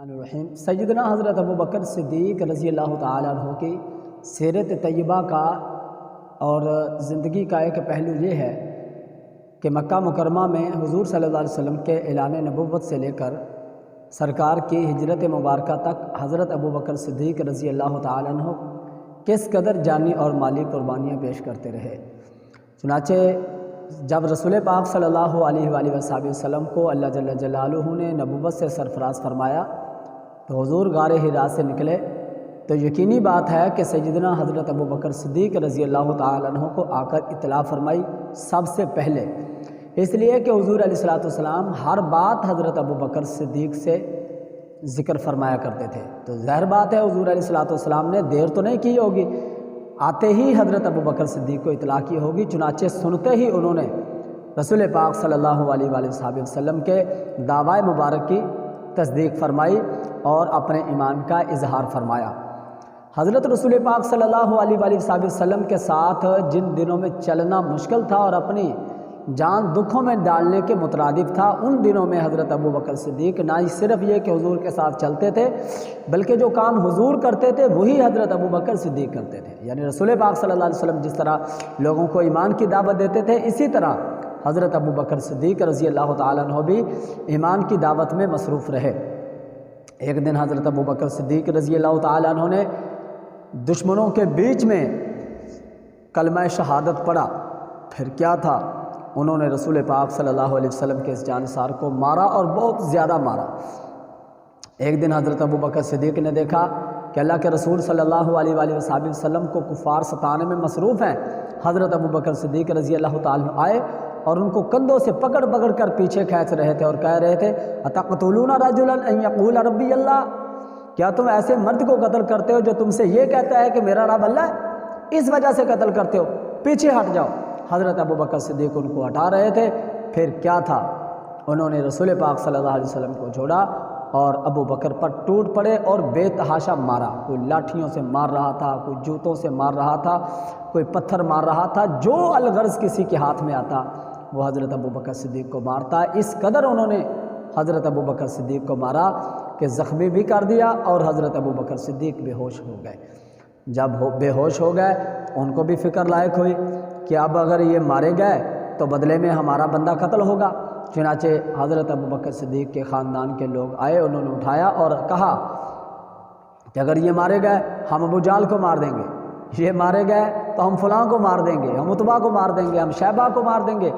الرحیم سیدنا حضرت ابو بکر صدیق رضی اللہ تعالیٰ عنہ کی سیرت طیبہ کا اور زندگی کا ایک پہلو یہ ہے کہ مکہ مکرمہ میں حضور صلی اللہ علیہ وسلم کے اعلان نبوت سے لے کر سرکار کی ہجرت مبارکہ تک حضرت ابو بکر صدیق رضی اللہ تعالیٰ عنہ کس قدر جانی اور مالی قربانیاں پیش کرتے رہے۔ چنانچہ جب رسول پاک صلی اللہ علیہ وآلہ وسلم کو اللہ جل جلالہ نے نبوت سے سرفراز فرمایا تو حضور غار حرا سے نکلے تو یقینی بات ہے کہ سیدنا حضرت ابو بکر صدیق رضی اللہ تعالیٰ عنہ کو آ کر اطلاع فرمائی سب سے پہلے، اس لیے کہ حضور علیہ السلام ہر بات حضرت ابو بکر صدیق سے ذکر فرمایا کرتے تھے، تو ظاہر بات ہے حضور علیہ السلام نے دیر تو نہیں کی ہوگی، آتے ہی حضرت ابو بکر صدیق کو اطلاع کی ہوگی۔ چنانچہ سنتے ہی انہوں نے رسول پاک صلی اللہ علیہ وآلہ وسلم کے دعوی مبارک کی تصدیق فرمائی اور اپنے ایمان کا اظہار فرمایا۔ حضرت رسول پاک صلی اللہ علیہ وآلہ وسلم کے ساتھ جن دنوں میں چلنا مشکل تھا اور اپنی جان دکھوں میں ڈالنے کے مترادف تھا، ان دنوں میں حضرت ابو بکر صدیق نہ صرف یہ کہ حضور کے ساتھ چلتے تھے بلکہ جو کام حضور کرتے تھے وہی حضرت ابو بکر صدیق کرتے تھے، یعنی رسول پاک صلی اللہ علیہ وسلم جس طرح لوگوں کو ایمان کی دعوت دیتے تھے اسی طرح حضرت ابو بکر صدیق رضی اللہ تعالیٰ عنہ بھی ایمان کی دعوت میں مصروف رہے۔ ایک دن حضرت ابو بکر صدیق رضی اللہ تعالیٰ عنہ نے دشمنوں کے بیچ میں کلمہ شہادت پڑھا، پھر کیا تھا، انہوں نے رسول پاک صلی اللہ علیہ وسلم کے اس جانثار کو مارا اور بہت زیادہ مارا۔ ایک دن حضرت ابو بکر صدیق نے دیکھا کہ اللہ کے رسول صلی اللہ علیہ وآلہ وسلم کو کفار ستانے میں مصروف ہیں۔ حضرت ابو بکر صدیق رضی اللہ تعالیٰ عنہ آئے اور ان کو کندھوں سے پکڑ پکڑ کر پیچھے کھینچ رہے تھے اور کہہ رہے تھے اتقتلون رجلا ان یقول ربی اللہ، کیا تم ایسے مرد کو قتل کرتے ہو جو تم سے یہ کہتا ہے کہ میرا رب اللہ ہے، اس وجہ سے قتل کرتے ہو، پیچھے ہٹ جاؤ۔ حضرت ابو بکر صدیق ان کو ہٹا رہے تھے، پھر کیا تھا، انہوں نے رسول پاک صلی اللہ علیہ وسلم کو چھوڑا اور ابو بکر پر ٹوٹ پڑے اور بے تحاشا مارا، کوئی لاٹھیوں سے مار رہا تھا، کوئی جوتوں سے مار رہا تھا، کوئی پتھر مار رہا تھا، جو الغرض کسی کے ہاتھ میں آتا وہ حضرت ابو بکر صدیق کو مارتا۔ اس قدر انہوں نے حضرت ابو بکر صدیق کو مارا کہ زخمی بھی کر دیا اور حضرت ابو بکر صدیق بے ہوش ہو گئے۔ جب بے ہوش ہو گئے ان کو بھی فکر لائق ہوئی کہ اب اگر یہ مارے گئے تو بدلے میں ہمارا بندہ قتل ہوگا۔ چنانچہ حضرت ابو بکر صدیق کے خاندان کے لوگ آئے، انہوں نے اٹھایا اور کہا کہ اگر یہ مارے گئے ہم ابو جہل کو مار دیں گے، یہ مارے گئے تو ہم فلاں کو مار دیں گے، ہم عتبہ کو مار دیں گے، ہم شیبہ کو مار دیں گے،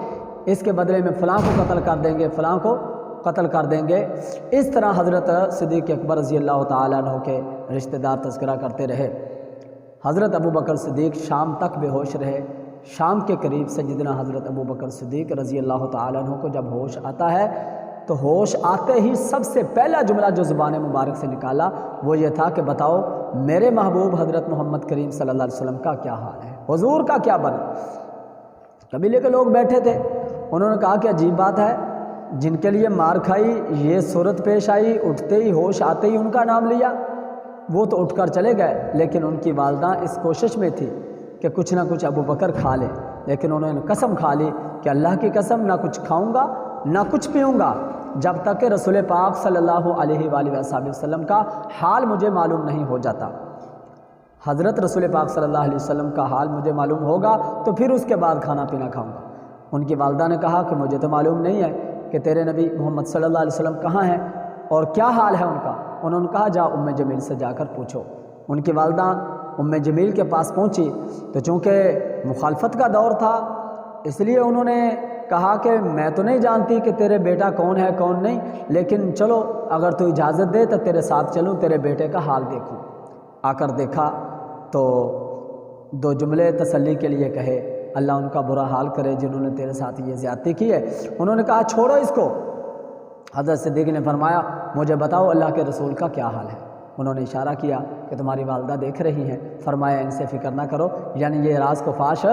اس کے بدلے میں فلاں کو قتل کر دیں گے، فلاں کو قتل کر دیں گے۔ اس طرح حضرت صدیق اکبر رضی اللہ تعالیٰ عنہ کے رشتہ دار تذکرہ کرتے رہے۔ حضرت ابو بکر صدیق شام تک بے ہوش رہے۔ شام کے قریب سیدنا حضرت ابو بکر صدیق رضی اللہ تعالیٰ عنہ کو جب ہوش آتا ہے تو ہوش آتے ہی سب سے پہلا جملہ جو زبان مبارک سے نکالا وہ یہ تھا کہ بتاؤ میرے محبوب حضرت محمد کریم صلی اللہ علیہ وسلم کا کیا حال ہے، حضور کا کیا بنا۔ قبیلے کے لوگ بیٹھے تھے، انہوں نے کہا کہ عجیب بات ہے، جن کے لیے مار کھائی یہ صورت پیش آئی، اٹھتے ہی ہوش آتے ہی ان کا نام لیا، وہ تو اٹھ کر چلے گئے، لیکن ان کی والدہ اس کوشش میں تھی کہ کچھ نہ کچھ ابو بکر کھا لے، لیکن انہوں نے قسم کھا لی کہ اللہ کی قسم نہ کچھ کھاؤں گا نہ کچھ پیوں گا جب تک کہ رسول پاک صلی اللہ علیہ وآلہ وسلم کا حال مجھے معلوم نہیں ہو جاتا۔ حضرت رسول پاک صلی اللہ علیہ وسلم کا حال مجھے معلوم ہوگا تو پھر اس کے بعد کھانا پینا کھاؤں گا۔ ان کی والدہ نے کہا کہ مجھے تو معلوم نہیں ہے کہ تیرے نبی محمد صلی اللہ علیہ وسلم کہاں ہیں اور کیا حال ہے ان کا۔ انہوں نے کہا جا ام جمیل سے جا کر پوچھو۔ ان کی والدہ ام جمیل کے پاس پہنچی تو چونکہ مخالفت کا دور تھا اس لیے انہوں نے کہا کہ میں تو نہیں جانتی کہ تیرے بیٹا کون ہے کون نہیں، لیکن چلو اگر تو اجازت دے تو تیرے ساتھ چلوں، تیرے بیٹے کا حال دیکھوں۔ آ کر دیکھا تو دو جملے تسلی کے لیے کہے، اللہ ان کا برا حال کرے جنہوں نے تیرے ساتھ یہ زیادتی کی ہے۔ انہوں نے کہا چھوڑو اس کو۔ حضرت صدیق نے فرمایا مجھے بتاؤ اللہ کے رسول کا کیا حال ہے۔ انہوں نے اشارہ کیا کہ تمہاری والدہ دیکھ رہی ہیں، فرمایا ان سے فکر نہ کرو، یعنی یہ راز کو فاش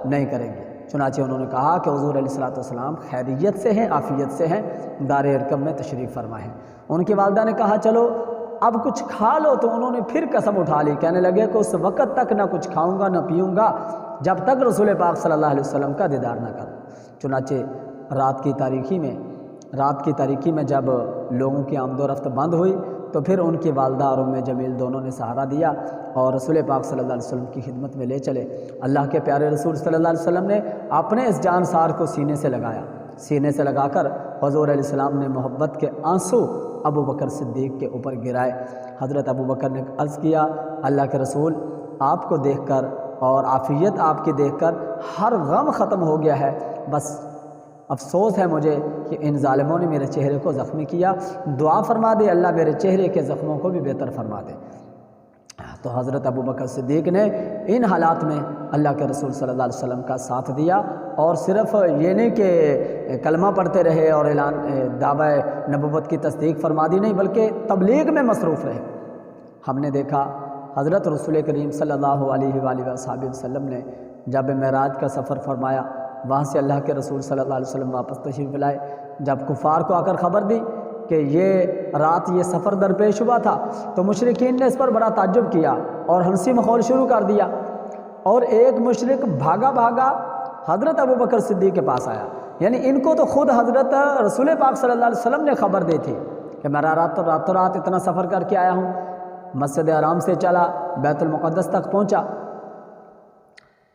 نہیں کریں گے۔ چنانچہ انہوں نے کہا کہ حضور علیہ السلام خیریت سے ہیں، عافیت سے ہیں، دار ارقم میں تشریف فرما ہیں۔ ان کی والدہ نے کہا چلو اب کچھ کھا لو، تو انہوں نے پھر قسم اٹھا لی، کہنے لگے کہ اس وقت تک نہ کچھ کھاؤں گا نہ پیوں گا جب تک رسول پاک صلی اللہ علیہ وسلم کا دیدار نہ کروں۔ چنانچہ رات کی تاریکی میں جب لوگوں کی آمد و رفت بند ہوئی تو پھر ان کی والدہ اور ام جمیل دونوں نے سہارا دیا اور رسول پاک صلی اللہ علیہ وسلم کی خدمت میں لے چلے۔ اللہ کے پیارے رسول صلی اللہ علیہ وسلم نے اپنے اس جان سار کو سینے سے لگایا، سینے سے لگا کر حضور علیہ السلام نے محبت کے آنسو ابو بکر صدیق کے اوپر گرائے۔ حضرت ابو بکر نے عرض کیا، اللہ کے رسول، آپ کو دیکھ کر اور عافیت آپ کی دیکھ کر ہر غم ختم ہو گیا ہے، بس افسوس ہے مجھے کہ ان ظالموں نے میرے چہرے کو زخمی کیا، دعا فرما دے اللہ میرے چہرے کے زخموں کو بھی بہتر فرما دے۔ تو حضرت ابو بکر صدیق نے ان حالات میں اللہ کے رسول صلی اللہ علیہ وسلم کا ساتھ دیا، اور صرف یہ نہیں کہ کلمہ پڑھتے رہے اور اعلان دعوی نبوت کی تصدیق فرما دی، نہیں بلکہ تبلیغ میں مصروف رہے۔ ہم نے دیکھا حضرت رسول کریم صلی اللہ علیہ وآلہ وسلم نے جب معراج کا سفر فرمایا، وہاں سے اللہ کے رسول صلی اللہ علیہ وسلم واپس تشریف لائے، جب کفار کو آ کر خبر دی کہ یہ رات یہ سفر درپیش ہوا تھا تو مشرکین نے اس پر بڑا تعجب کیا اور ہنسی مخول شروع کر دیا، اور ایک مشرک بھاگا بھاگا حضرت ابو بکر صدیق کے پاس آیا، یعنی ان کو تو خود حضرت رسول پاک صلی اللہ علیہ وسلم نے خبر دی تھی کہ میں راتوں رات اتنا سفر کر کے آیا ہوں، مسجد حرام سے چلا بیت المقدس تک پہنچا۔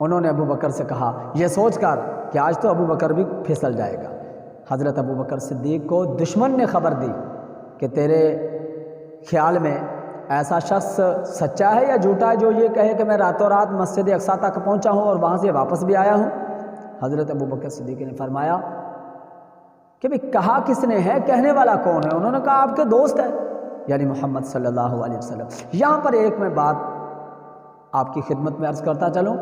انہوں نے ابو بکر سے کہا یہ سوچ کر کہ آج تو ابو بکر بھی پھسل جائے گا۔ حضرت ابو بکر صدیق کو دشمن نے خبر دی کہ تیرے خیال میں ایسا شخص سچا ہے یا جھوٹا ہے جو یہ کہے کہ میں راتوں رات مسجد اقصیٰ تک پہنچا ہوں اور وہاں سے واپس بھی آیا ہوں؟ حضرت ابو بکر صدیق نے فرمایا کہ بھئی کہا کس نے ہے، کہنے والا کون ہے؟ انہوں نے کہا آپ کے دوست ہے، یعنی محمد صلی اللہ علیہ وسلم۔ یہاں پر ایک میں بات آپ کی خدمت میں عرض کرتا چلوں،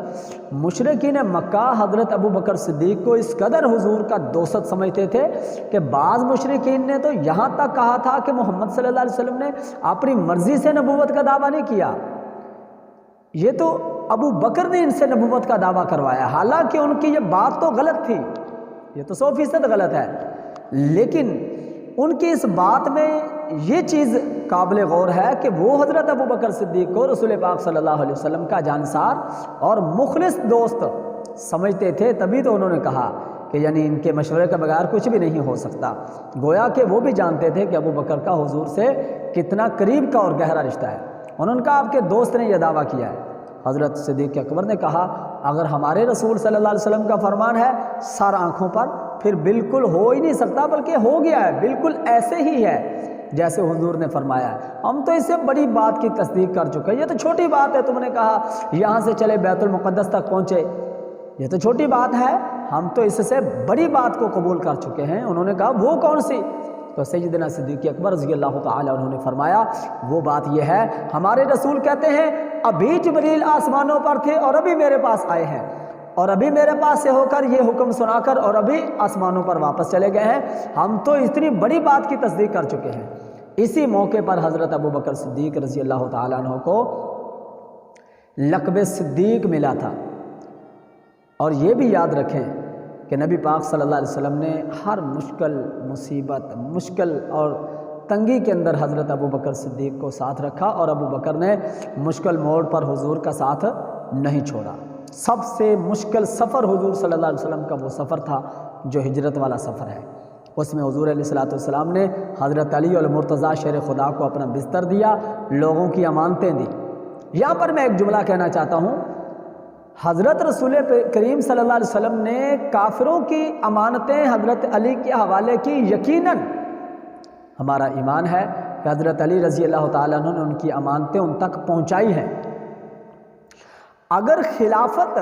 مشرکین مکہ حضرت ابو بکر صدیق کو اس قدر حضور کا دوست سمجھتے تھے کہ بعض مشرکین نے تو یہاں تک کہا تھا کہ محمد صلی اللہ علیہ وسلم نے اپنی مرضی سے نبوت کا دعویٰ نہیں کیا، یہ تو ابو بکر نے ان سے نبوت کا دعویٰ کروایا، حالانکہ ان کی یہ بات تو غلط تھی، یہ تو 100% غلط ہے، لیکن ان کی اس بات میں یہ چیز قابل غور ہے کہ وہ حضرت ابو بکر صدیق کو رسول پاک صلی اللہ علیہ وسلم کا جانسار اور مخلص دوست سمجھتے تھے، تبھی تو انہوں نے کہا کہ یعنی ان کے مشورے کے بغیر کچھ بھی نہیں ہو سکتا، گویا کہ وہ بھی جانتے تھے کہ ابو بکر کا حضور سے کتنا قریب کا اور گہرا رشتہ ہے۔ انہوں نے کہا آپ کے دوست نے یہ دعویٰ کیا ہے۔ حضرت صدیق اکبر نے کہا اگر ہمارے رسول صلی اللہ علیہ وسلم کا فرمان ہے سر آنکھوں پر، پھر بالکل ہو ہی نہیں سکتا، بلکہ ہو گیا ہے، بالکل ایسے ہی ہے جیسے حضور نے فرمایا ہے۔ ہم تو اس سے بڑی بات کی تصدیق کر چکے ہیں، یہ تو چھوٹی بات ہے، تم نے کہا یہاں سے چلے بیت المقدس تک پہنچے، یہ تو چھوٹی بات ہے، ہم تو اس سے بڑی بات کو قبول کر چکے ہیں۔ انہوں نے کہا وہ کون سی؟ تو سیدنا صدیق اکبر رضی اللہ تعالی عنہ نے فرمایا وہ بات یہ ہے ہمارے رسول کہتے ہیں ابھی جبریل آسمانوں پر تھے اور ابھی میرے پاس آئے ہیں، اور ابھی میرے پاس سے ہو کر یہ حکم سنا کر اور ابھی آسمانوں پر واپس چلے گئے ہیں، ہم تو اتنی بڑی بات کی تصدیق کر چکے ہیں۔ اسی موقع پر حضرت ابو بکر صدیق رضی اللہ تعالیٰ عنہ کو لقب صدیق ملا تھا، اور یہ بھی یاد رکھیں کہ نبی پاک صلی اللہ علیہ وسلم نے ہر مشکل مصیبت مشکل اور تنگی کے اندر حضرت ابو بکر صدیق کو ساتھ رکھا، اور ابو بکر نے مشکل موڑ پر حضور کا ساتھ نہیں چھوڑا۔ سب سے مشکل سفر حضور صلی اللہ علیہ وسلم کا وہ سفر تھا جو ہجرت والا سفر ہے، اس میں حضور علیہ السلام نے حضرت علی المرتضیٰ شیر خدا کو اپنا بستر دیا، لوگوں کی امانتیں دی۔ یہاں پر میں ایک جملہ کہنا چاہتا ہوں، حضرت رسول کریم صلی اللہ علیہ وسلم نے کافروں کی امانتیں حضرت علی کے حوالے کی، یقیناً ہمارا ایمان ہے کہ حضرت علی رضی اللہ تعالیٰ عنہ نے ان کی امانتیں ان تک پہنچائی ہیں۔ اگر خلافت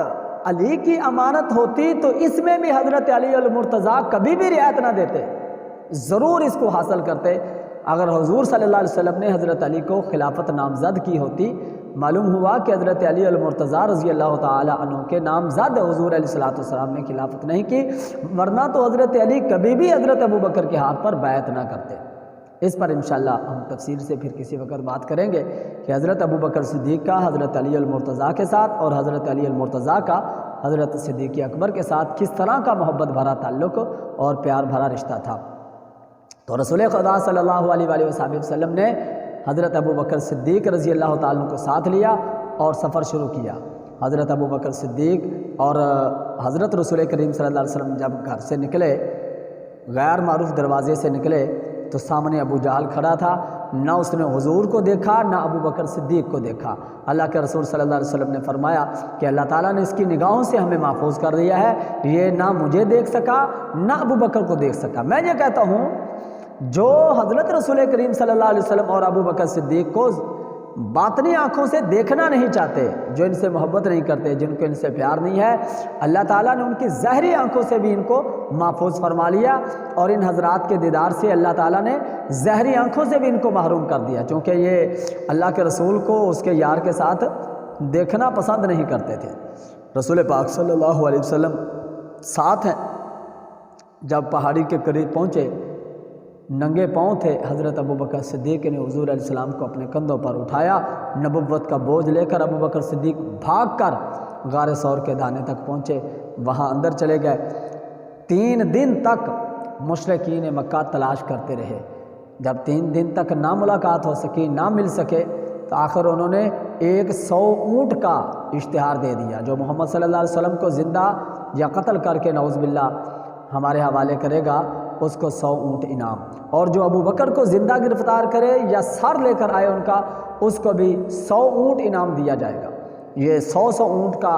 علی کی امانت ہوتی تو اس میں بھی حضرت علی المرتضیٰ کبھی بھی رعایت نہ دیتے، ضرور اس کو حاصل کرتے۔ اگر حضور صلی اللہ علیہ وسلم نے حضرت علی کو خلافت نامزد کی ہوتی، معلوم ہوا کہ حضرت علی المرتضیٰ رضی اللہ تعالی عنہ کے نامزد حضور علیہ السلام نے خلافت نہیں کی، ورنہ تو حضرت علی کبھی بھی حضرت ابو بکر کے ہاتھ پر بیعت نہ کرتے۔ اس پر انشاءاللہ ہم تفصیل سے پھر کسی وقت بات کریں گے کہ حضرت ابو بکر صدیق کا حضرت علی المرتضیٰ کے ساتھ اور حضرت علی المرتضیٰ کا حضرت صدیق اکبر کے ساتھ کس طرح کا محبت بھرا تعلق اور پیار بھرا رشتہ تھا۔ تو رسول خدا صلی اللہ علیہ وآلہ وسلم نے حضرت ابو بکر صدیق رضی اللہ تعالیٰ کو ساتھ لیا اور سفر شروع کیا۔ حضرت ابو بکر صدیق اور حضرت رسول کریم صلی اللہ علیہ وسلم جب گھر سے نکلے، غیر معروف دروازے سے نکلے، تو سامنے ابو جہل کھڑا تھا، نہ اس نے حضور کو دیکھا نہ ابو بکر صدیق کو دیکھا۔ اللہ کے رسول صلی اللہ علیہ وسلم نے فرمایا کہ اللہ تعالیٰ نے اس کی نگاہوں سے ہمیں محفوظ کر دیا ہے، یہ نہ مجھے دیکھ سکا نہ ابو بکر کو دیکھ سکا۔ میں یہ کہتا ہوں جو حضرت رسول کریم صلی اللہ علیہ وسلم اور ابو بکر صدیق کو باطنی آنکھوں سے دیکھنا نہیں چاہتے، جو ان سے محبت نہیں کرتے، جن کو ان سے پیار نہیں ہے، اللہ تعالیٰ نے ان کی ظاہری آنکھوں سے بھی ان کو محفوظ فرما لیا، اور ان حضرات کے دیدار سے اللہ تعالیٰ نے ظاہری آنکھوں سے بھی ان کو محروم کر دیا، چونکہ یہ اللہ کے رسول کو اس کے یار کے ساتھ دیکھنا پسند نہیں کرتے تھے۔ رسول پاک صلی اللہ علیہ وسلم ساتھ ہیں، جب پہاڑی کے قریب پہنچے، ننگے پاؤں تھے، حضرت ابو بکر صدیق نے حضور علیہ السلام کو اپنے کندھوں پر اٹھایا، نبوت کا بوجھ لے کر ابو بکر صدیق بھاگ کر غار ثور کے دانے تک پہنچے، وہاں اندر چلے گئے۔ 3 دن تک مشرکین مکہ تلاش کرتے رہے، جب 3 دن تک نہ ملاقات ہو سکی، نہ مل سکے، تو آخر انہوں نے 100 اونٹ کا اشتہار دے دیا، جو محمد صلی اللہ علیہ وسلم کو زندہ یا قتل کر کے نعوذ باللہ ہمارے حوالے کرے گا، اس کو 100 اونٹ انعام، اور جو ابو بکر کو زندہ گرفتار کرے یا سر لے کر آئے ان کا، اس کو بھی 100 اونٹ انعام دیا جائے گا۔ یہ 100 اونٹ کا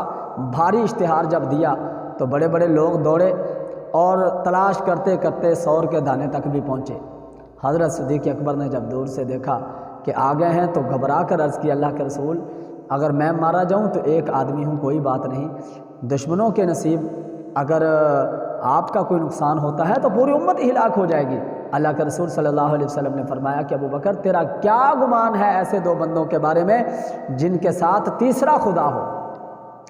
بھاری اشتہار جب دیا تو بڑے بڑے لوگ دوڑے اور تلاش کرتے کرتے ثور کے دانے تک بھی پہنچے۔ حضرت صدیق اکبر نے جب دور سے دیکھا کہ آ گئے ہیں تو گھبرا کر عرض کی، اللہ کے رسول اگر میں مارا جاؤں تو ایک آدمی ہوں، کوئی بات نہیں، دشمنوں کے نصیب اگر آپ کا کوئی نقصان ہوتا ہے تو پوری امت ہلاک ہو جائے گی۔ اللہ کے رسول صلی اللہ علیہ وسلم نے فرمایا کہ ابو بکر تیرا کیا گمان ہے ایسے 2 بندوں کے بارے میں جن کے ساتھ تیسرا خدا ہو،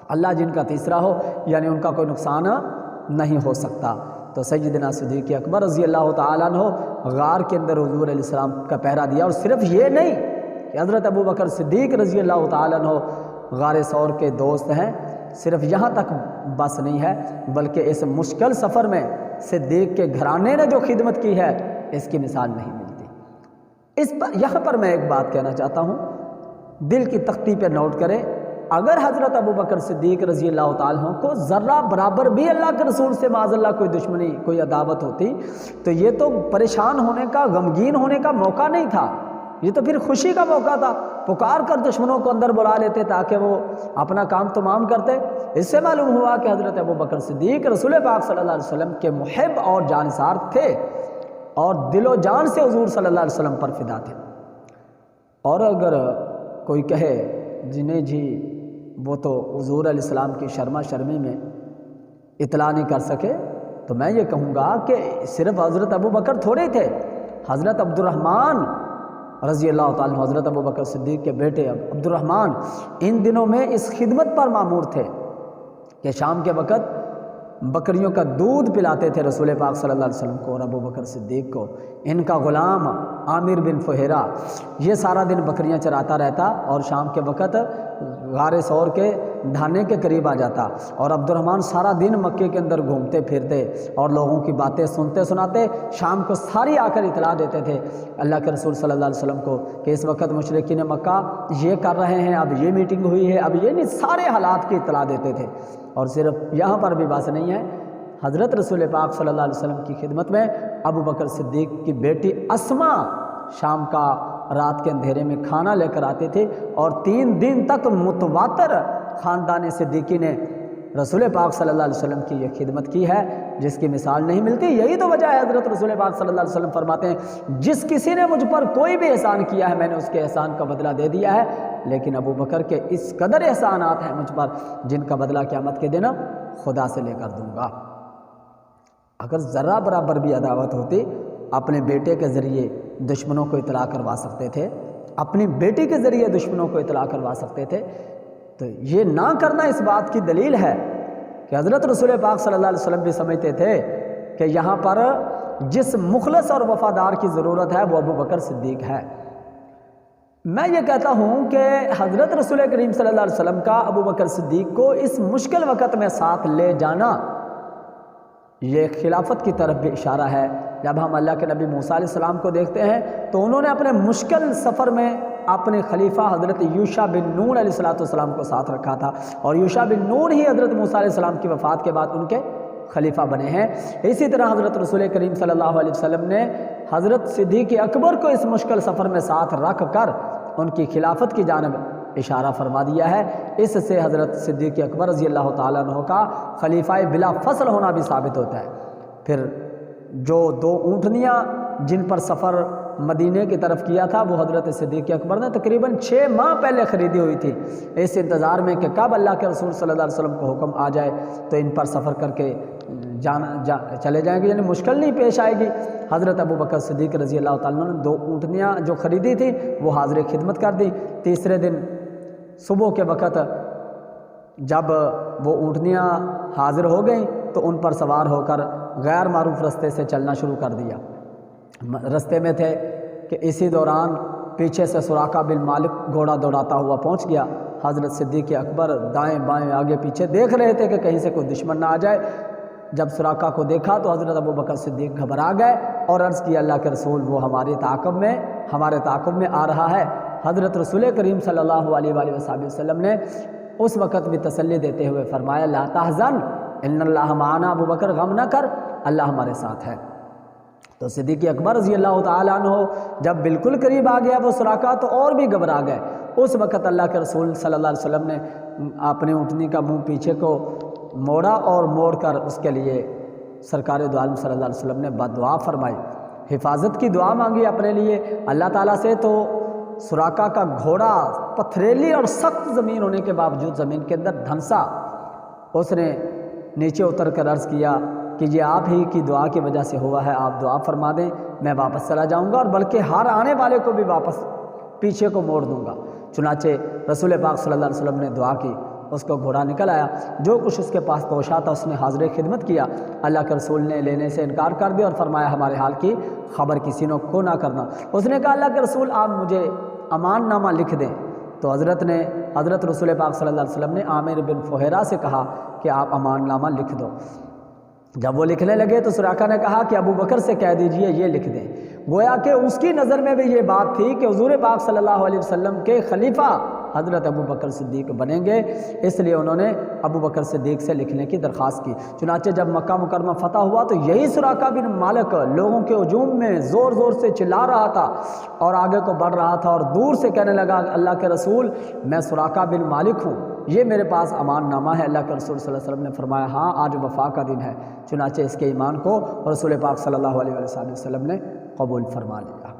اللہ جن کا تیسرا ہو، یعنی ان کا کوئی نقصان نہیں ہو سکتا۔ تو سیدنا صدیق اکبر رضی اللہ تعالیٰ عنہ غار کے اندر حضور علیہ السلام کا پہرا دیا، اور صرف یہ نہیں کہ حضرت ابو بکر صدیق رضی اللہ تعالیٰ عنہ غار ثور کے دوست ہیں، صرف یہاں تک بس نہیں ہے، بلکہ اس مشکل سفر میں صدیق کے گھرانے نے جو خدمت کی ہے اس کی مثال نہیں ملتی۔ یہاں پر میں ایک بات کہنا چاہتا ہوں، دل کی تختی پہ نوٹ کریں، اگر حضرت ابو بکر صدیق رضی اللہ تعالیٰ عنہ کو ذرہ برابر بھی اللہ کے رسول سے معاذ اللہ کوئی دشمنی، کوئی عداوت ہوتی تو یہ تو پریشان ہونے کا، غمگین ہونے کا موقع نہیں تھا، یہ تو پھر خوشی کا موقع تھا، پکار کر دشمنوں کو اندر بلا لیتے تاکہ وہ اپنا کام تمام کرتے۔ اس سے معلوم ہوا کہ حضرت ابو بکر صدیق رسول پاک صلی اللہ علیہ وسلم کے محب اور جانثار تھے، اور دل و جان سے حضور صلی اللہ علیہ وسلم پر فدا تھے۔ اور اگر کوئی کہے جنہیں جی وہ تو حضور علیہ السلام کی شرما شرمی میں اطلاع نہیں کر سکے، تو میں یہ کہوں گا کہ صرف حضرت ابو بکر تھوڑے تھے، حضرت عبد الرحمن رضی اللہ تعالیٰ عنہ، حضرت ابو بکر صدیق کے بیٹے عبد الرحمن ان دنوں میں اس خدمت پر مامور تھے کہ شام کے وقت بکریوں کا دودھ پلاتے تھے رسول پاک صلی اللہ علیہ وسلم کو اور ابو بکر صدیق کو۔ ان کا غلام عامر بن فہیرہ یہ سارا دن بکریاں چراتا رہتا اور شام کے وقت غار ثور کے دھانے کے قریب آ جاتا، اور عبد الرحمن سارا دن مکے کے اندر گھومتے پھرتے اور لوگوں کی باتیں سنتے سناتے شام کو ساری آ کر اطلاع دیتے تھے اللہ کے رسول صلی اللہ علیہ وسلم کو کہ اس وقت مشرکین مکہ یہ کر رہے ہیں، اب یہ میٹنگ ہوئی ہے، اب یہ نہیں، سارے حالات کی اطلاع دیتے تھے۔ اور صرف یہاں پر بھی بات نہیں ہے، حضرت رسول پاک صلی اللہ علیہ وسلم کی خدمت میں ابو بکر صدیق کی بیٹی اسما شام کا رات کے اندھیرے میں کھانا لے کر آتے تھے، اور 3 دن تک متواتر خاندان صدیقی نے رسول پاک صلی اللہ علیہ وسلم کی یہ خدمت کی ہے جس کی مثال نہیں ملتی۔ یہی تو وجہ ہے حضرت رسول پاک صلی اللہ علیہ وسلم فرماتے ہیں جس کسی نے مجھ پر کوئی بھی احسان کیا ہے میں نے اس کے احسان کا بدلہ دے دیا ہے، لیکن ابو بکر کے اس قدر احسانات ہیں مجھ پر جن کا بدلہ قیامت کے دن خدا سے لے کر دوں گا۔ اگر ذرہ برابر بھی عداوت ہوتی اپنے بیٹے کے ذریعے دشمنوں کو اطلاع کروا سکتے تھے، اپنی بیٹی کے ذریعے دشمنوں کو اطلاع کروا سکتے تھے، تو یہ نہ کرنا اس بات کی دلیل ہے کہ حضرت رسول پاک صلی اللہ علیہ وسلم بھی سمجھتے تھے کہ یہاں پر جس مخلص اور وفادار کی ضرورت ہے وہ ابو بکر صدیق ہے۔ میں یہ کہتا ہوں کہ حضرت رسول کریم صلی اللہ علیہ وسلم کا ابو بکر صدیق کو اس مشکل وقت میں ساتھ لے جانا یہ خلافت کی طرف بھی اشارہ ہے۔ جب ہم اللہ کے نبی موسیٰ علیہ السلام کو دیکھتے ہیں تو انہوں نے اپنے مشکل سفر میں اپنے خلیفہ حضرت یوشع بن نون علیہ السلام کو ساتھ رکھا تھا، اور یوشع بن نون ہی حضرت موسیٰ علیہ السلام کی وفات کے بعد ان کے خلیفہ بنے ہیں۔ اسی طرح حضرت رسول کریم صلی اللہ علیہ وسلم نے حضرت صدیق اکبر کو اس مشکل سفر میں ساتھ رکھ کر ان کی خلافت کی جانب اشارہ فرما دیا ہے۔ اس سے حضرت صدیق اکبر رضی اللہ تعالیٰ عنہ کا خلیفہ بلا فصل ہونا بھی ثابت ہوتا ہے۔ پھر جو 2 اونٹنیاں جن پر سفر مدینے کی طرف کیا تھا وہ حضرت صدیق اکبر نے تقریباً 6 ماہ پہلے خریدی ہوئی تھی، اس انتظار میں کہ کب اللہ کے رسول صلی اللہ علیہ وسلم کو حکم آ جائے تو ان پر سفر کر کے چلے جائیں گے، یعنی مشکل نہیں پیش آئے گی۔ حضرت ابوبکر صدیق رضی اللہ تعالیٰ نے 2 اونٹنیاں جو خریدی تھی وہ حاضر خدمت کر دی۔ تیسرے دن صبح کے وقت جب وہ اونٹنیاں حاضر ہو گئیں تو ان پر سوار ہو کر غیر معروف رستے سے چلنا شروع کر دیا۔ رستے میں تھے کہ اسی دوران پیچھے سے سراقہ بن مالک گھوڑا دوڑاتا ہوا پہنچ گیا۔ حضرت صدیق اکبر دائیں بائیں آگے پیچھے دیکھ رہے تھے کہ کہیں سے کوئی دشمن نہ آ جائے۔ جب سراقہ کو دیکھا تو حضرت ابوبکر صدیق گھبرا گئے اور عرض کیا اللہ کے رسول وہ ہمارے تعاقب میں آ رہا ہے۔ حضرت رسول کریم صلی اللہ علیہ وآلہ وسلم نے اس وقت بھی تسلی دیتے ہوئے فرمایا لا تحزن ان اللہ معنا، ابوبکر غم نہ کر، اللہ ہمارے ساتھ ہے۔ تو صدیق اکبر رضی اللہ تعالیٰ عنہ جب بالکل قریب آ گیا وہ سراقہ تو اور بھی گھبرا گئے۔ اس وقت اللہ کے رسول صلی اللہ علیہ وسلم نے اپنی اونٹنی کا منہ پیچھے کو موڑا اور موڑ کر اس کے لیے سرکار دو عالم صلی اللہ علیہ وسلم نے بد دعا فرمائی، حفاظت کی دعا مانگی اپنے لیے اللہ تعالیٰ سے۔ تو سراقہ کا گھوڑا پتھریلی اور سخت زمین ہونے کے باوجود زمین کے اندر دھنسا۔ اس نے نیچے اتر کر عرض کیا کہ یہ آپ ہی کی دعا کی وجہ سے ہوا ہے، آپ دعا فرما دیں میں واپس چلا جاؤں گا اور بلکہ ہر آنے والے کو بھی واپس پیچھے کو موڑ دوں گا۔ چنانچہ رسول پاک صلی اللہ علیہ وسلم نے دعا کی، اس کو گھوڑا نکل آیا، جو کچھ اس کے پاس توشا تھا اس نے حاضر خدمت کیا۔ اللہ کے رسول نے لینے سے انکار کر دیا اور فرمایا ہمارے حال کی خبر کسی نے کو نہ کرنا۔ اس نے کہا اللہ کے رسول آپ مجھے امان نامہ لکھ دیں۔ تو حضرت رسول پاک صلی اللہ علیہ وسلم نے عامر بن فہیرہ سے کہا کہ آپ امان نامہ لکھ دو۔ جب وہ لکھنے لگے تو سراقہ نے کہا کہ ابو بکر سے کہہ دیجئے یہ لکھ دیں۔ گویا کہ اس کی نظر میں بھی یہ بات تھی کہ حضور پاک صلی اللہ علیہ وسلم کے خلیفہ حضرت ابو بکر صدیق بنیں گے، اس لیے انہوں نے ابو بکر صدیق سے لکھنے کی درخواست کی۔ چنانچہ جب مکہ مکرمہ فتح ہوا تو یہی سراقہ بن مالک لوگوں کے ہجوم میں زور زور سے چلا رہا تھا اور آگے کو بڑھ رہا تھا اور دور سے کہنے لگا اللہ کے رسول میں سراقہ بن مالک ہوں، یہ میرے پاس امان نامہ ہے۔ اللہ کے رسول صلی اللہ علیہ وسلم نے فرمایا ہاں آج وفا کا دن ہے۔ چنانچہ اس کے ایمان کو رسول پاک صلی اللہ علیہ وسلم نے قبول فرما لیا۔